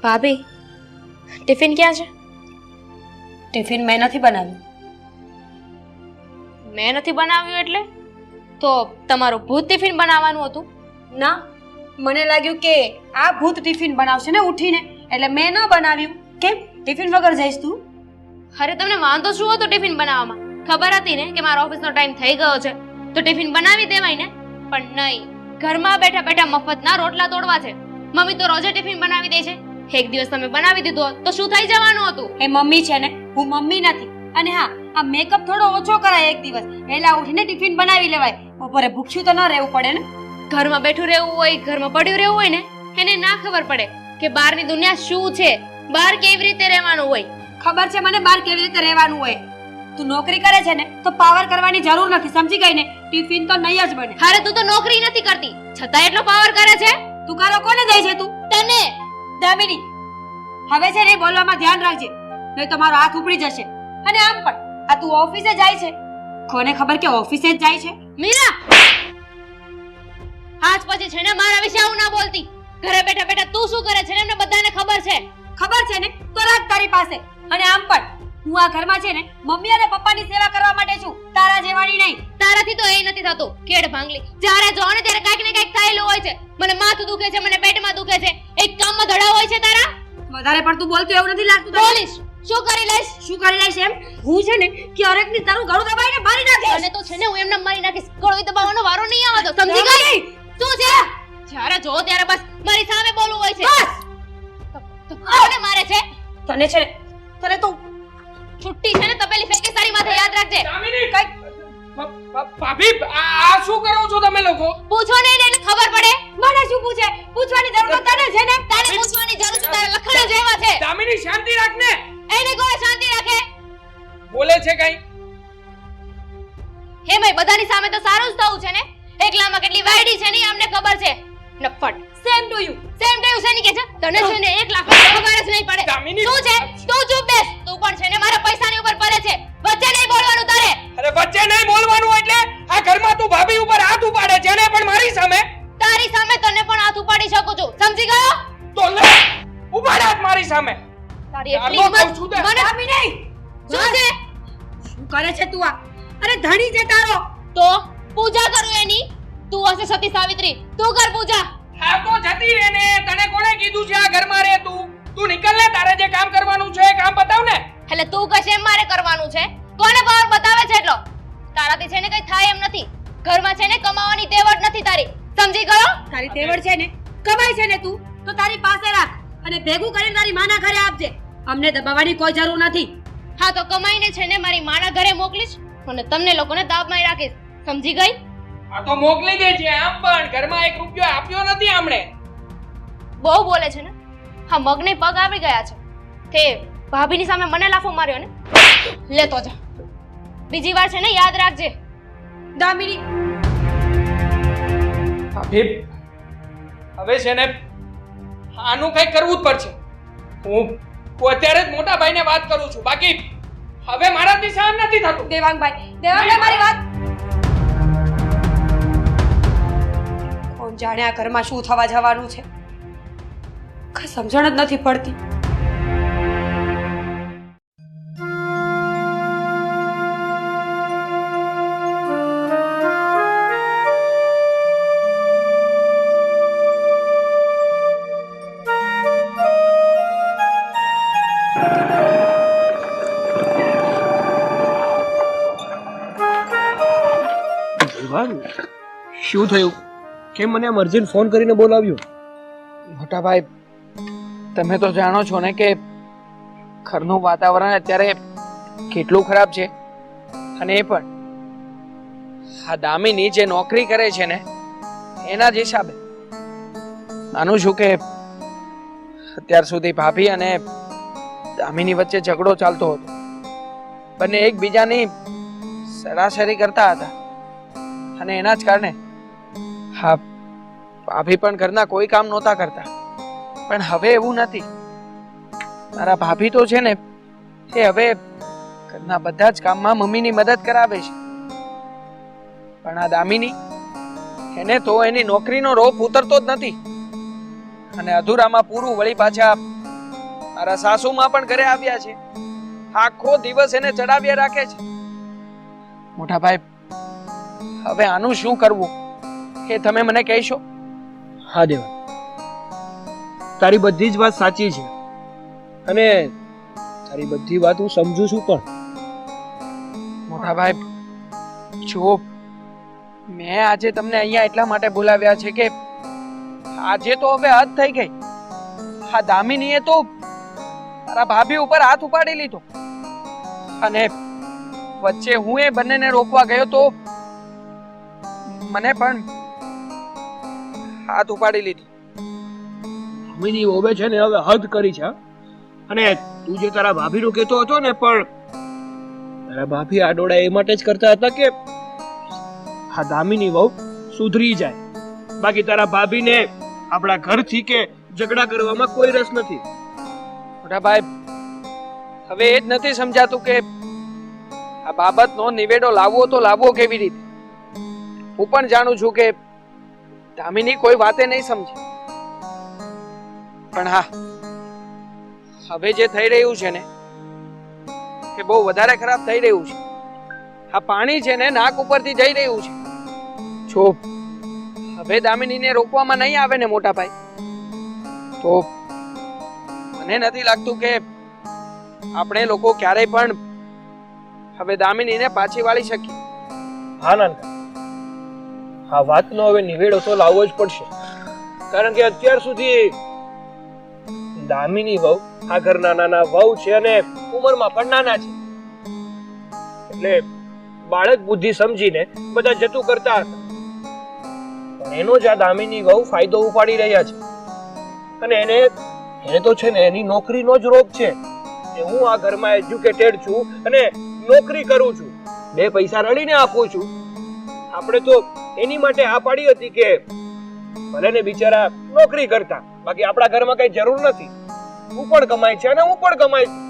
ભાભી, ટિફિન ક્યાં છે? ટિફિન મેં નથી બનાવ્યું. મેં નથી બનાવ્યું એટલે? તો તમારું ભૂત ટિફિન બનાવવાનું હતું? ના, મને લાગ્યું કે આ ભૂત ટિફિન બનાવશે ને ઉઠીને, એટલે મેં ન બનાવ્યું. કેમ ટિફિન વગર જઈશ તું? અરે તમને વાંધો શું હતો ટિફિન બનાવવામાં? ખબર હતી ને કે મારો ઓફિસનો ટાઈમ થઈ ગયો છે, તો ટિફિન બનાવી દેવાય ને. પણ નહીં, ઘરમાં બેઠા બેઠા મફતના રોટલા તોડવા છે. મમ્મી તો રોજે ટિફિન બનાવી દે છે. એક દિવસ તમે બનાવી દીધો તો શું થઈ જવાનું હતું? એ મમ્મી છે ને, હું મમ્મી નથી. અને હા, આ મેકઅપ થોડો ઓછો કરાય. એક દિવસ વહેલા ઉઠીને ટિફિન બનાવી લેવાય. બપોરે ભૂખ્યું તો ન રહેવું પડે ને. ઘરમાં બેઠું રહેવું હોય, ઘરમાં પડ્યું રહેવું હોય ને, એને ના ખબર પડે કે બહારની દુનિયા શું છે, બહાર કેવી રીતે રહેવાનું હોય. ખબર છે મને બહાર કેવી રીતે રહેવાનું હોય. તું નોકરી કરે છે ને તો પાવર કરવાની જરૂર નથી, સમજી ગઈ ને? ટિફિન તો નહીં જ બને. અરે તું તો નોકરી નથી કરતી, છતાં એટલો પાવર કરે છે. તું ગાળો કોને દે છે? તું તને. દામિની, હવે છે ને બોલવામાં ધ્યાન રાખજે, નહીં તો મારો હાથ ઉપડી જશે. અને આમ પણ આ તું ઓફિસે જાય છે, કોને ખબર કે ઓફિસે જ જાય છે? મીરા, આજ પછી છે ને મારા વિશે આવું ના બોલતી. ઘરે બેઠા બેઠા તું શું કરે છે ને એમને બધાને ખબર છે. ખબર છે ને તો રાખ તારી પાસે. અને આમ પણ હું આ ઘરમાં છે ને મમ્મી અને પપ્પાની સેવા કરવા માટે છું, તારા જેવાની નહીં. તારાથી તો એ નથી થતું. કેડ ભાંગલી, જ્યારે જો ને ત્યારે કાઈક ને કાઈક થયેલું હોય છે. મને માથું દુખે છે, મને પેટમાં દુખે છે. એક કામમાં ધડા હોય છે તારા. વધારે પણ તું બોલતું એવું નથી લાગતું તને? બોલીશ, શું કરી લઈશ? શું કરી લઈશ એમ? હું છે ને ક્યારેકની તારું ગળું દબાઈને મારી નાખીશ. અને તો છે ને હું એમને મારી નાખીશ. ગળું દબાવવાનો વારો નહીં આવે તો, સમજી ગઈ? શું છે? જ્યારે જો ત્યારે બસ મારી સામે બોલવું હોય છે. બસ તો કોને મારે છે? તને છે ને, તને તો છુટ્ટી છે ને તપેલી ફેંકી સારી માથે યાદ રાખજે. દામિની, કઈ ભાભી આ શું કરો છો તમે લોકો? પૂછો ને એને ખબર પડે. મને શું પૂછે? પૂછવાની જરૂર તો તને છે ને. તારે પૂછવાની જરૂર છે, તારા લખણા જેવા છે. દામિની, શાંતિ રાખ ને. એને કોઈ શાંતિ રાખે. બોલે છે કઈ? હે ભાઈ, બધાની સામે તો સારું જ થવું છે ને. એકલામાં કેટલી વાયડી છે ને અમને ખબર છે. નફટ. Same to you. Same to you શેની કે છે? તને છે ને 1 લાખ ખબર જ નહીં પડે. દામિની, શું છે? તું ચૂપ બેસ. તું પણ છે ને મારા પૈસાની ઉપર પડે છે. વચ્ચે નહીં બોલવાનું તારે. અરે વચ્ચે નહીં બોલવાનું એટલે આ ઘરમાં તું ભાભી ઉપર હાથ ઉપાડે છે ને પણ મારી સામે. તારી સામે તને પણ હાથ ઉપાડી શકું છું, સમજી ગયો? તો લે, ઉપાડ હાથ મારી સામે. તારી એટલી આલો કહું હિંમત છું તે. મને દામિની, શું છે? શું કરે છે તું આ? અરે ધણી છે તારો. તો પૂજા કરું એની. તું હશે સતી સાવિત્રી, તું કર પૂજા. હા તો જતી રહે ને. તને કોણે કીધું છે આ ઘરમાં રહે તું? તું નીકળ ને, તારે જે કામ કરવાનું છે એ કામ બતાવ ને. એટલે તું કશે એમ મારે કરવાનું છે? કોને પાવર બતાવે છે એટલો? તારાથી છે ને કઈ થાય એમ નથી. ઘરમાં છે ને કમાવાની તેવડ નથી તારી, સમજી ગયો? તારી તેવડ છે ને, કમાય છે ને તું, તો તારી પાસે રાખ અને ભેગું કરીને તારી માના ઘરે આપજે. અમને દબાવવાની કોઈ જરૂર નથી. હા તો કમાઈને છે ને મારી માના ઘરે મોકલીશ અને તમને લોકોને દાબમાં રાખીશ, સમજી ગઈ? આ તો મોકલી દે છે. આમ પણ ઘરમાં 1 રૂપિયો આપ્યો નથી આમણે. બહુ બોલે છે ને. હા, મગને પગ આવી ગયા છે. તે ભાભીની સામે મને લાફો માર્યો ને, લેતો જા. બીજી વાર છે ને યાદ રાખજે. દામિની, ભાભી, હવે છે ને આનું કઈ કરવું જ પડશે. હું અત્યારે જ મોટા ભાઈને વાત કરું છું, બાકી હવે મારાથી સહન નથી થતું. દેવાંગભાઈ, મારી વાત. કોણ જાણે આ ઘરમાં શું થવા જવાનું છે? કઈ સમજણ જ નથી પડતી. શું થયું? કેમ મને આમ અર્જન્ટ ફોન કરીને બોલાવ્યો? મોટા ભાઈ, તમે તો જાણો છો ને કે ઘરનું વાતાવરણ અત્યારે કેટલું ખરાબ છે. અને એ પણ આ દામિની જે નોકરી કરે છે ને એના જ હિસાબે. આનું શું કે અત્યાર સુધી ભાભી અને દામિની વચ્ચે ઝઘડો ચાલતો હતો. બંને એકબીજાની સરાસરી કરતા હતા અને એના જ કારણે હા, ભાભી પણ ઘરના કોઈ કામ નહોતા કરતા. પણ હવે એવું નથી. મારા ભાભી તો છે ને એ હવે ઘરના બધા જ કામમાં મમ્મીની મદદ કરાવે છે. પણ આ દામિની, એને તો એની નોકરીનો રોપ ઉતરતો જ નથી અને અધૂરામાં પૂરું વળી પાછા મારા સાસુમાં પણ ઘરે આવ્યા છે, આખો દિવસ એને ચડાવ્યા રાખે છે. મોટા ભાઈ, હવે આનું શું કરવું એ તમે મને કહેશો? હા દેવા, તારી બધી જ વાત સાચી છે અને તારી બધી વાત હું સમજુ છું. પણ મોટા ભાઈ, જુઓ, મેં આજે તમને અહીંયા એટલા માટે બોલાવ્યા છે કે આજે તો હવે હદ થઈ ગઈ. આ દામિનીએ તો તારા ભાભી ઉપર હાથ ઉપાડી લીધો અને વચ્ચે હું એ બંનેને રોકવા ગયો તો મને પણ હાથ ઉપાડી લીધી. મમ્મીની ઓબે છે ને હવે હદ કરી છે. અને તું જે તારા ભાભીનું કહેતો હતો ને, પણ તારા ભાભી આ ડોળા એ માટે જ કરતા હતા કે આ દામિની વહુ સુધરી જાય. બાકી તારા ભાભીને આપણા ઘરથી કે ઝઘડા કરવામાં કોઈ રસ નથી. મોટા ભાઈ, હવે એ જ નથી સમજાતું કે આ બાબતનો નિવેડો લાવવો તો લાવવો કેવી રીતે. હું પણ જાણું છું કે દામિની કોઈ વાતે નહીં સમજે, પણ હા, હવે જે થઈ રહ્યું છે ને એ બહુ વધારે ખરાબ થઈ રહ્યું છે. આ પાણી છે ને નાક ઉપરથી જઈ રહ્યું છે. જો હવે દામિનીને રોકવામાં નહીં આવે ને મોટા ભાઈ, તો મને નથી લાગતું કે આપણે લોકો ક્યારેય પણ હવે દામિનીને પાછી વાળી શકીએ. હા નાનકા, આ વાતનો હવે નિવેડો તો લાવવો જ પડશે. કારણ કે અત્યાર સુધી દામિની વહુ આ ઘરના નાના વહુ છે અને ઉંમરમાં પણ નાના છે, એટલે બાળક બુદ્ધિ સમજીને બધા જતું કરતા હતા. પણ એનો જ આ દામિની વહુ ફાયદો ઉપાડી રહ્યા છે. અને એને તો છે ને એની નોકરીનો જ રોગ છે કે હું આ ઘરમાં એજ્યુકેટેડ છું અને નોકરી કરું છું, 2 પૈસા રળીને આપું છું. આપણે તો એની માટે આ પાડી હતી કે ભલે ને બિચારા નોકરી કરતા, બાકી આપણા ઘરમાં કઈ જરૂર નથી. તું પણ કમાય છે અને હું પણ કમાય છું.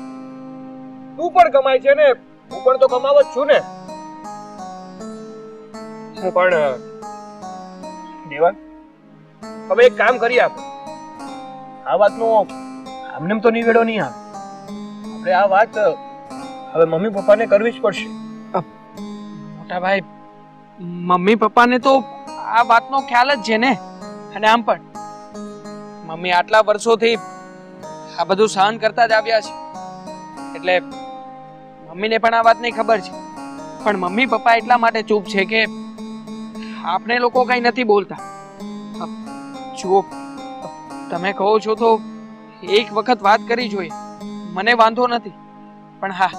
તું પણ કમાય છે ને હું પણ તો કમાવ જ છું ને. પણ દેવાન, હવે એક કામ કરીએ આપણે. આ વાતનો આમને તો નિવેડો નહીં આવે. આપણે આ વાત હવે મમ્મી પપ્પાને કરવી જ પડશે. મોટા ભાઈ, મમ્મી પપ્પાને તો આ વાતનો ખ્યાલ જ છે ને. અને આમ પણ મમ્મી આટલા વર્ષોથી આ બધું સહન કરતા જ આવ્યા છે, એટલે મમ્મીને પણ આ વાતની ખબર છે. પણ મમ્મી પપ્પા એટલા માટે ચૂપ છે કે આપણે લોકો કઈ નથી બોલતા. જુઓ, તમે કહો છો તો એક વખત વાત કરી જોઈએ, મને વાંધો નથી. પણ હા,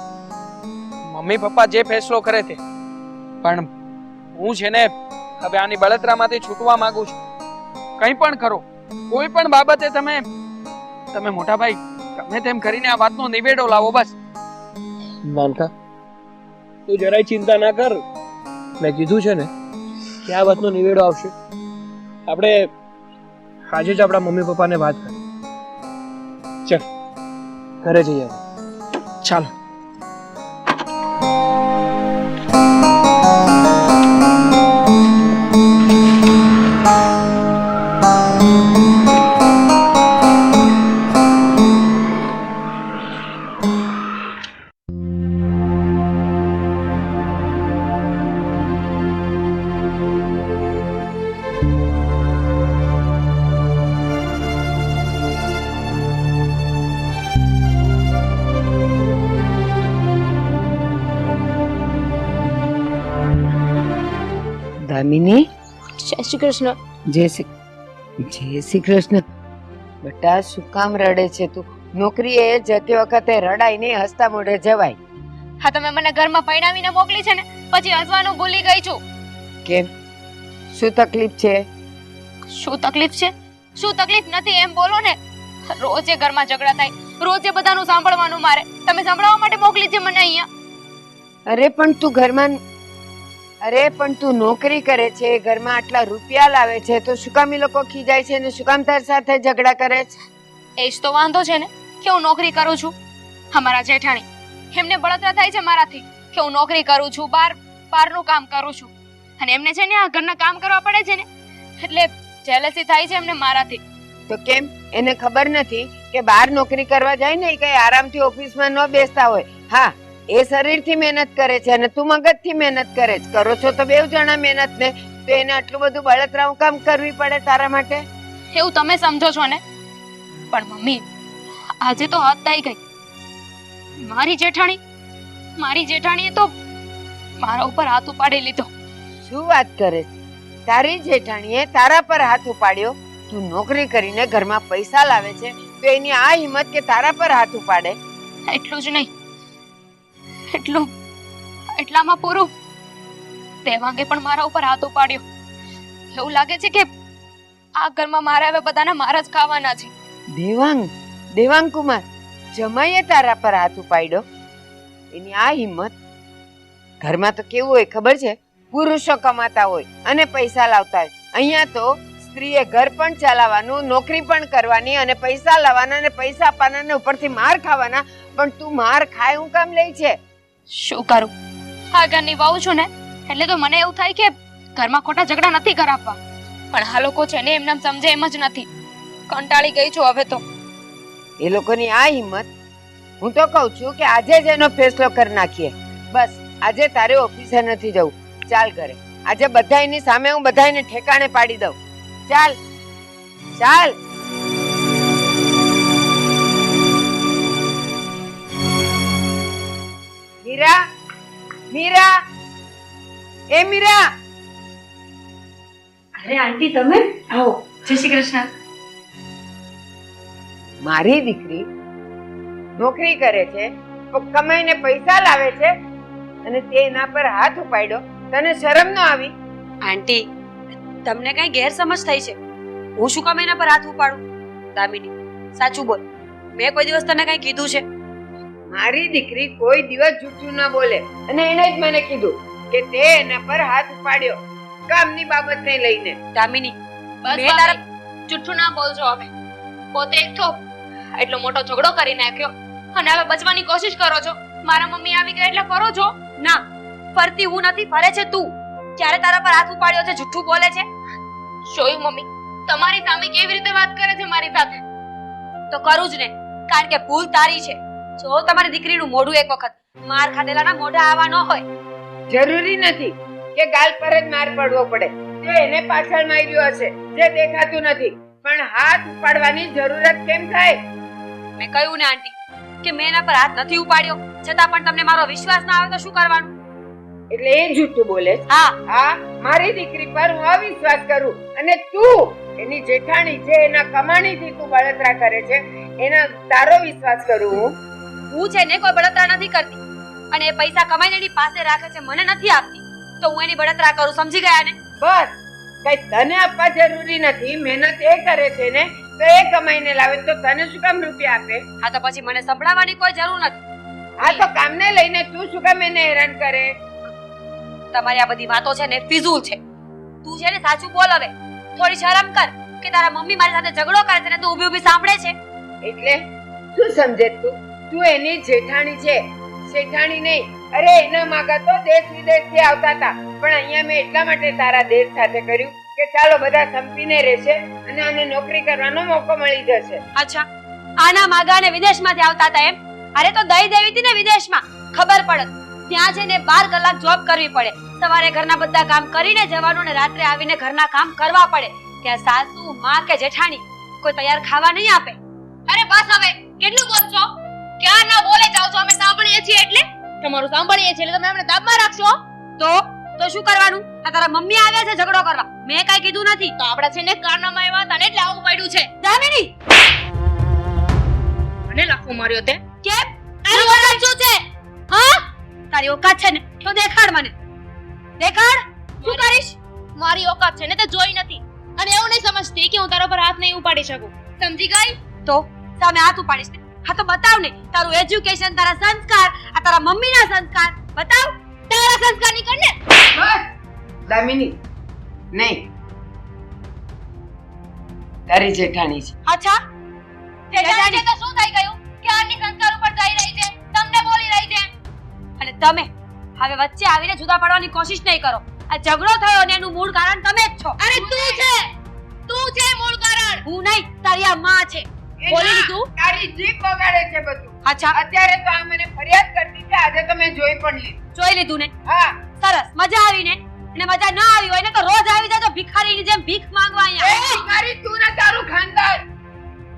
મમ્મી પપ્પા જે ફેસલો કરે તે. પણ હું છે ને હવે આની બળતરામાંથી છૂટવા માંગુ છું. કંઈ પણ કરો, કોઈ પણ બાબતે તમે મોટા ભાઈ ગમે તેમ કરીને આ વાતનો નિવેડો લાવો બસ. નાનકા, તું જરાય ચિંતા ના કર. મેં કીધું છે ને કે આ વાતનો નિવેડો આવશે. આપણે આજે જ આપણા મમ્મી પપ્પાને વાત કરી. ચાલ ઘરે જઈએ. ચાલો. દામિની, જય શ્રી કૃષ્ણ. જય શ્રી કૃષ્ણ. બેટા, શું કામ રડે છે તું? નોકરીએ જતી વખતે રડાય નહીં, હસતા મોઢે જવાય. હા, તમે મને ઘરમાં પરણાવીને મોકલી છે ને, પછી હસવાનું ભૂલી ગઈ છું. કેમ? શું તકલીફ છે? શું તકલીફ છે? શું તકલીફ નથી એમ બોલો ને. રોજે ઘરમાં ઝઘડા થાય, રોજે બધાનું સાંભળવાનું મારે. તમે સંભળાવવા માટે મોકલી છે મને અહીંયા. અરે પણ તું નોકરી કરે છે, ઘરમાં આટલા રૂપિયા લાવે છે, તો શું કામ એ લોકો ખીજાય છે ને શું કામ તારી સાથે ઝઘડા કરે છે? એ જ તો વાંધો છે ને કે હું નોકરી કરું છું. અમારા જેઠાણી, એમને બળતરા થાય છે મારાથી કે હું નોકરી કરું છું, બહારનું કામ કરું છું. અને એમને છે ને આ ઘરના કામ કરવા પડે છે ને, એટલે જેલસી થાય છે એમને મારાથી. તો કેમ? એને ખબર નથી કે બહાર નોકરી કરવા જાય ને એ કઈ આરામથી ઓફિસમાં ન બેસતા હોય. હા, એ શરીરથી મહેનત કરે છે અને તું મગજથી મહેનત કરે છે. કરો છો તો બેવ જણા મહેનત ને, તો એને આટલું બધું બળતરામ કામ કરવી પડે તારા માટે? એવું તમે સમજો છો ને, પણ મમ્મી આજે તો હદ થઈ ગઈ. મારી જેઠાણીએ તો મારા ઉપર હાથ ઉપાડી લીધો. શું વાત કરે છે? તારી જેઠાણીએ તારા પર હાથ ઉપાડ્યો? તું નોકરી કરીને ઘરમાં પૈસા લાવે છે તો એની આ હિંમત કે તારા પર હાથ ઉપાડે? એટલું જ નહીં, એટલામાં પૂરું, દેવાંગે પણ મારા ઉપર હાથ ઉપાડ્યો. એવું લાગે છે કે આ ઘરમાં મારા હવે બધાના મારા જ ખાવાના છે. દેવાંગ કુમાર જમાઈએ તારા પર હાથ ઉપાડ્યો? એની આ હિંમત! ઘરમાં તો કેવું હોય ખબર છે? પુરુષો કમાતા હોય અને પૈસા લાવતા હોય. અહીંયા તો સ્ત્રીએ ઘર પણ ચલાવવાનું, નોકરી પણ કરવાની અને પૈસા લાવવાના અને પૈસા આપવાના અને ઉપરથી માર ખાવાના. પણ તું માર ખાય હું કામ લે છે? શું કરું? આ ઘરની વહુ છું ને, એટલે તો મને એવું થાય કે ઘરમાં ખોટા ઝઘડા નથી કરાવવા, પણ આ લોકો છે ને એમને સમજે એમ જ નથી. કંટાળી ગઈ છું હવે તો. એ લોકોની આ હિંમત! હું તો કહું છું કે આજે જ એનો ફેસલો કરી નાખીએ. બસ આજે તારે ઓફિસે નથી જવું, ચાલ ઘરે. આજે બધાયની સામે હું બધાયને ઠેકાણે પાડી દઉં. ચાલ ચાલ. મીરા, એ મીરા! અરે આંટી તમે આવો. જય શ્રી કૃષ્ણ. મારી દીકરી નોકરી કરે છે, કમાઈને પૈસા લાવે છે અને તે એના પર હાથ ઉપાડ્યો. તને શરમ ન આવી? આંટી તમને કઈ ગેરસમજ થઈ છે. હું શું કામ એના પર હાથ ઉપાડું? દામિની સાચું બોલ, મેં કોઈ દિવસ તને કઈ કીધું છે? મારી દીકરી કોઈ દિવસ જૂઠું ન બોલે અને એણે જ મને કીધું કે તે એના પર હાથ ઉપાડ્યો કામની બાબતને લઈને. દામિની બસ મેં તારા જુઠ્ઠું ના બોલજો. હવે પોતે એક તો એટલો મોટો ઝઘડો કરી નાખ્યો અને હવે બચવાની કોશિશ કરો છો. મારા મમ્મી આવી ગયા એટલે ફરો છો? ના, ફરતી હું નથી, ફરે છે તું. ક્યારે તારા પર હાથ ઉપાડ્યો છે? જુઠ્ઠું બોલે છે. જોયું મમ્મી, તમારી સામે કેવી રીતે વાત કરે છે મારી સાથે? તો કરું જ ને, કારણ કે ભૂલ તારી છે. જો તમારી દીકરીનું મોઢું એક વખત માર ખાધેલાના મોઢા આવા ન હોય. જરૂરી નથી કે ગાલ પર જ માર પડવો પડે. તે એને પાછળ માર્યો હશે જે દેખાતું નથી, પણ હાથ ઉપાડવાની જરૂરત કેમ થાય? મેં કહ્યું ને આંટી કે મેં એના પર હાથ નથી ઉપાડ્યો, છતાં પણ તમને મારો વિશ્વાસ ના આવે તો શું કરવાનું? એટલે એ જૂઠું બોલે? હા, હા, મારી દીકરી પર હું અવિશ્વાસ કરું અને તું એની જેઠાણી છે, એના કમાણીથી તું બળતરા કરે છે, એના તારો વિશ્વાસ કરું હું છે ને કોઈ બળતરા નથી કરતી અને એ પૈસા કમાઈને એની પાસે રાખે છે, મને નથી આપતી, તો હું એની બળતરા કરું. સમજી ગયા ને? બસ, કઈ તને આપવા જરૂરી નથી. મહેનત એ કરે છે ને, તો એ કમાઈને લાવે તો તને શું કામ રૂપિયા આપે? હા, તો પછી મને સંભળાવવાની કોઈ જરૂર નથી. હા, તો કામને લઈને તું શું કામ એને હેરાન કરે? તમારી આ બધી વાતો છે ને ફિઝૂલ છે. તું છે ને સાચું બોલ. હવે થોડી શરમ કર કે તારા મમ્મી મારી સાથે ઝઘડો કરે છે ને તું ઊભી ઊભી સાંભળે છે. એટલે શું સમજે તું? તું એની જેઠાણી છે, શેઠાણી નહીં. અરે એના માગા તો દેશ વિદેશથી આવતા હતા, પણ અહીંયા મેં એટલા માટે તારા દેશ સાથે કર્યું કે ચાલો બધા સંપીને રહેશે અને આને નોકરી કરવાનો મોકો મળી જશે. અચ્છા, આના માગા ને વિદેશમાંથી આવતા હતા એમ? અરે તો દઈ દેવી હતી ને વિદેશમાં, ખબર પડે. ત્યાં જઈને 12 કલાક જોબ કરવી પડે, સવારે ઘરના બધા કામ કરીને જવાનું ને રાત્રે આવીને ઘરના કામ કરવા પડે. ત્યાં સાસુ, માં કે જેઠાણી કોઈ તૈયાર ખાવા નહીં આપે. અરે બસ હવે, કેટલું બોલશો? ક્યાં ના બોલે જાવ છો? અમે સાંભળીએ છીએ એટલે તમારું સાંભળીએ છીએ એટલે તમે અમને દાબમાં રાખશો? તો શું કરવાનું? આ તારા મમ્મી આવ્યા છે ઝઘડો કરવા, મેં કઈ કીધું નથી. તો આપણે છે ને કારનામાં આવ્યા હતા ને એટલે આવું પડ્યું છે. દામિની મને લાફો માર્યો તે કેમ? તારી ઓકાત શું છે? હા, તારી ઓકાત છે ને તો દેખાડ મને. દેખાડ. શું કરીશ? મારી ઓકાત છે ને તે જોઈ નથી અને એવું નહીં સમજતી કે હું તારા પર હાથ નહીં ઉપાડી શકું. સમજી ગઈ? તો સામે હાથ ઉપાડીશ ને? હા તો બતાવ ને તારું એજ્યુકેશન, તારા સંસ્કાર, આ તારા મમ્મીના સંસ્કાર બતાવ. તારા સંસ્કાર ની કર ને. બસ દામિની, નહીં, તારી જેઠાણી છે. અચ્છા, જેઠાણી તો શું થઈ ગયું કે આની સંસ્કાર ઉપર જઈ રહી છે, તમને બોલી રહી છે. અને તમે હવે વચ્ચે આવીને જુદા પાડવાની કોશિશ નહીં કરો. આ ઝઘડો થયો ને એનું મૂળ કારણ તમે જ છો. અરે તું છે મૂળ કારણ. હું નહીં, તારી આ માં છે. એ બોલી ના, લીધું? તારી જીભ બગાડે છે બધું. અચ્છા અત્યારે તો આ મને ફરિયાદ કરતી છે, આજે તો મેં જોઈ પણ લીધું. જોઈ લીધું ને? હા સરસ, મજા આવી ને? અને મજા ના આવી હોય ને તો રોજ આવી જાય તો ભિખારીની જેમ ભીખ માંગવા એ અહીંયા. ભિખારી તું ને તારું ખાનદાન.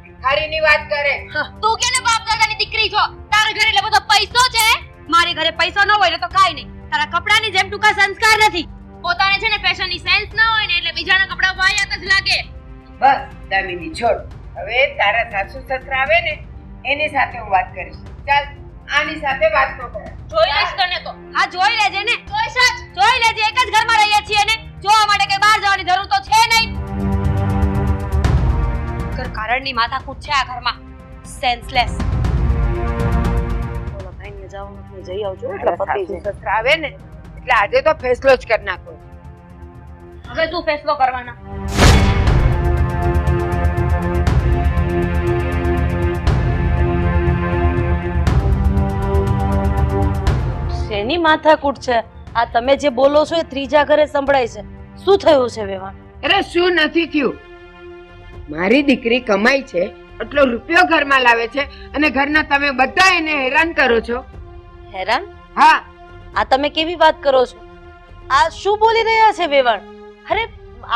ભિખારીની વાત કરે. તું કેને બાપ દાદાની દીકરી છો? તારા ઘરે એટલે બધો પૈસો છે. મારી ઘરે પૈસો ન હોય ને તો કાઈ નહીં. તારા કપડાની જેમ ટૂંકા સંસ્કાર નથી. પોતાને છે ને ફેશનની સેન્સ ના હોય ને એટલે બીજાના કપડા વાયાત જ લાગે. બસ દામિની છોડ. હવે તારા સાસુ સસરા આવે ને એની સાથે હું વાત કરીશ. ચાલ આની સાથે વાત ન કર. જોઈ લઈશ તને તો. હા જોઈ લેજે ને. જોઈશ જ. જોઈ લેજે, એક જ ઘરમાં રહીએ છીએ ને. જોવા માટે કઈ બહાર જવાની જરૂર તો છે નહીં. કારણની માથાકૂટ છે આ ઘરમાં. સેન્સલેસ. બોલો ભાઈને જવાનું નથી, જઈ આવજો એટલે તારા પતી સાસુ જાય. સસરા આવે ને એટલે આજે તો ફેસલો જ કરી નાખો. હવે તું ફેસલો કરવાના. શેની માથાકૂટ છે? આ તમે જે બોલો છો એ ત્રીજા ઘરે સંભળાય છે. શું થયું છે વેવાણ? અરે શું નથી થયું? મારી દીકરી કમાઈ છે, એટલો રૂપિયો ઘરમાં લાવે છે અને ઘરના તમે બધા એને હેરાન કરો છો. હેરાન? હા, આ તમે કેવી વાત કરો છો? આ શું બોલી રહ્યા છે વેવાણ? અરે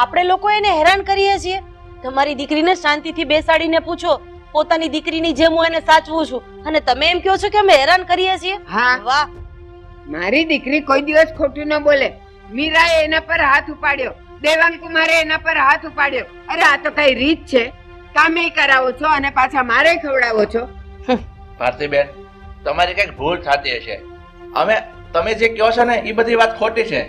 આપણે લોકો એને હેરાન કરીએ છીએ. તમારી દીકરીને શાંતિથી બેસાડીને પૂછો. પોતાની દીકરીની જેમ હું એને સાચવું છું અને તમે એમ કહો છો કે અમે હેરાન કરીએ છીએ? હા. વાહ. મારી દીકરી કોઈ દિવસ ખોટું ન બોલે. મીરાએ એના પર હાથ ઉપાડ્યો, દેવાંગ કુમારે એના પર હાથ ઉપાડ્યો. અરે આ તો કઈ રીત છે? કામે કરાવો છો અને પાછા મારે ખવડાવો છો. ભારતીબેન, તમારી કઈક ભૂલ થતી હશે. તમે જે કહો છો ને એ બધી વાત ખોટી છે.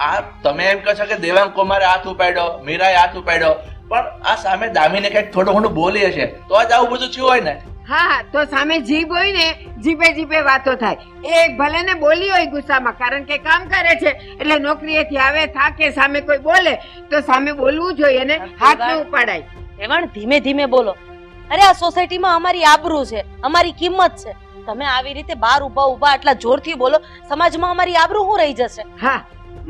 આ તમે એમ કહો છો કે દેવાંગ કુમારે હાથ ઉપાડ્યો, મીરાએ હાથ ઉપાડ્યો, પણ આ સામે દામીને કઈક થોડું ઘણું બોલી હશે તો જ આવું બધું થયું હોય ને. હા, તો સામે જીભ હોય ને, જીભે જીભે વાતો થાય. એ ભલે ને બોલી હોય ગુસ્સામાં, કારણ કે કામ કરે છે એટલે નોકરીએથી આવે થાકે સામે કોઈ બોલે તો સામે બોલવું જોઈએ ને, હાથ ન ઉપાડાય. વેવાણ ધીમે ધીમે બોલો. અરે આ સોસાયટીમાં અમારી આબરૂ છે, અમારી કિંમત છે. તમે આવી રીતે બહાર ઊભા ઊભા આટલા જોરથી બોલો, સમાજમાં અમારી આબરૂ શું રહી જશે? હા,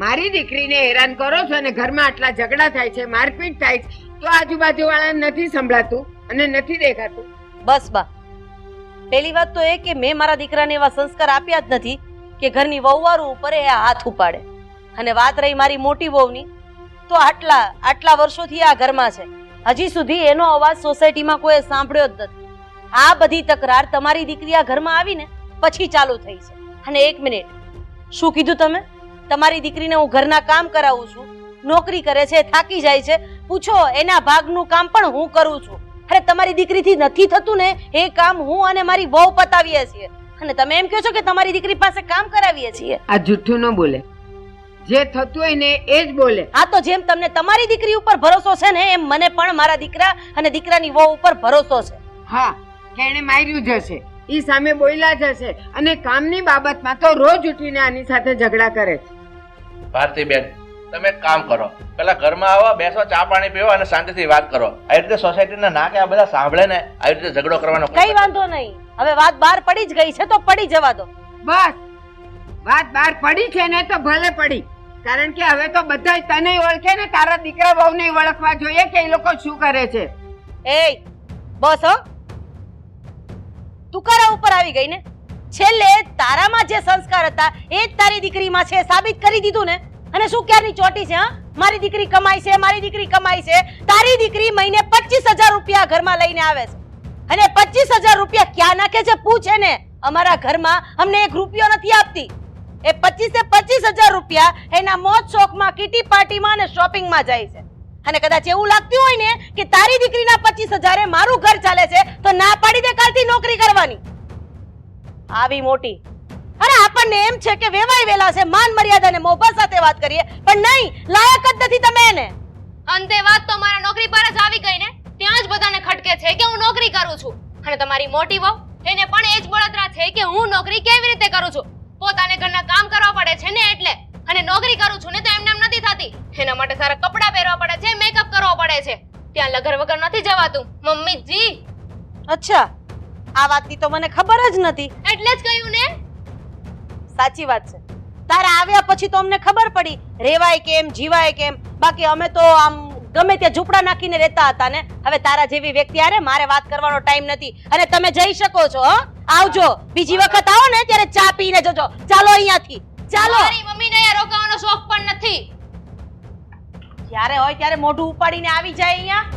મારી દીકરીને હેરાન કરો છો અને ઘરમાં આટલા ઝઘડા થાય છે, મારપીટ થાય છે તો આજુબાજુ વાળાને નથી સંભળાતું અને નથી દેખાતું. બસ બા, પહેલી વાત તો એ કે મેં મારા દીકરાને એવા સંસ્કાર આપ્યા જ નથી કે ઘરની વહુવારો ઉપર એ હાથ ઉપાડે. અને વાત રહી મારી મોટી વહુની, તો આટલા વર્ષોથી આ ઘરમાં છે, હજી સુધી એનો અવાજ સોસાયટીમાં કોઈ સાંભળ્યો જ નથી. આ બધી તકરાર તમારી દીકરી આ ઘરમાં આવીને પછી ચાલુ થઈ છે. અને એક મિનિટ, શું કીધું તમે? તમારી દીકરીને હું ઘરના કામ કરાવું છું, નોકરી કરે છે, થાકી જાય છે, પૂછો એના ભાગનું કામ પણ હું કરું છું. અરે તમારી દીકરીથી નથી થતું ને એ કામ હું અને મારી વહુ પતાવીએ છીએ અને તમે એમ કહો છો કે તમારી દીકરી પાસે કામ કરાવીએ છીએ. આ જૂઠું ન બોલે, જે થતું હોય ને એ જ બોલે. હા, તો જેમ તમને તમારી દીકરી ઉપર ભરોસો છે ને એમ મને પણ મારા દીકરા અને દીકરાની વહુ ઉપર ભરોસો છે. હા, કે એને માર્યું જશે, ઈ સામે બોલ્યા જશે અને કામની બાબતમાં તો રોજ ઉઠીને આની સાથે ઝઘડા કરે છે. ભારતીબેન, તમે એક કામ કરો, પેલા ઘરમાં આવો, બેસો, ચા પાણી પીવો અને શાંતિથી વાત કરો. આવી રીતે સોસાયટીના નાકે આ બધા સાંભળે ને આવી રીતે ઝઘડો કરવાનો કઈ વાંધો નહીં. હવે વાત બહાર પડી જ ગઈ છે તો પડી જવા દો. બસ, વાત બહાર પડી છે ને તો ભલે પડી, કારણ કે હવે તો બધાય તને ઓળખે ને તારા દીકરા વહુને ઓળખવા જોઈએ કે એ લોકો શું કરે છે. એ બસ હો, તુકારા ઉપર આવી ગઈ ને. છેલ્લે તારામાં જે સંસ્કાર હતા એ જ તારી દીકરીમાં છે, સાબિત કરી દીધું ને. અને શું ક્યારની ચોટી છે? હા, મારી દીકરી કમાય છે, મારી દીકરી કમાય છે. તારી દીકરી મહિને 25,000 રૂપિયા ઘરમાં લઈને આવે છે અને 25,000 રૂપિયા ક્યાં નાખે છે પૂછે ને. અમારા ઘરમાં અમને 1 રૂપિયો નથી આપતી. એ 25,000 રૂપિયા એના મોજ શોખમાં, કીટી પાર્ટીમાં અને શોપિંગમાં જાય છે. અને કદાચ એવું લાગતું હોય ને કે તારી દીકરીના 25,000 એ મારું ઘર ચાલે છે તો ના પાડી દે કાલથી નોકરી કરવાની. આવી મોટી. અરે આપણને એમ છે કે વેવાય વેલા છે, માન મર્યાદા ને મોભા સાથે વાત કરીએ, પણ નહીં, લાયક જ નથી તમે એને. અંતે વાત તો મારા નોકરી પર જ આવી ગઈ ને. ત્યાં જ બધાને ખટકે છે કે હું નોકરી કરું છું અને તમારી મોટી વહુ એને પણ એ જ બળતરા છે કે હું નોકરી કેવી રીતે કરું છું. પોતાને ઘરના કામ કરવા પડે છે ને એટલે. અને નોકરી કરું છું ને તો એમને એમ નથી થતી. એના માટે સારા કપડાં પહેરવા પડે છે, મેકઅપ કરવો પડે છે. ત્યાં લગર વગર નથી જવાતું મમ્મીજી. અચ્છા, આ વાતની તો મને ખબર જ નથી. એટલે જ કહ્યું ને. સાચી વાત છે. તારા આવ્યા પછી તો અમને ખબર પડી રેવાય કેમ, જીવાય કેમ. બાકી અમે તો આમ ગમે ત્યાં ઝૂંપડા નાખીને રહેતા હતા ને. હવે તારા જેવી વ્યક્તિ હારે મારે વાત કરવાનો ટાઈમ નથી અને તમે જઈ શકો છો. આવજો, બીજી વખત આવો ને ત્યારે ચા પીને જજો. ચાલો અહીંયાથી, ચાલો. મારી મમ્મીને અહીંયા રોકાવાનો શોખ પણ નથી. જ્યારે હોય ત્યારે મોઢું ઉપાડીને આવી જાય અહીંયા.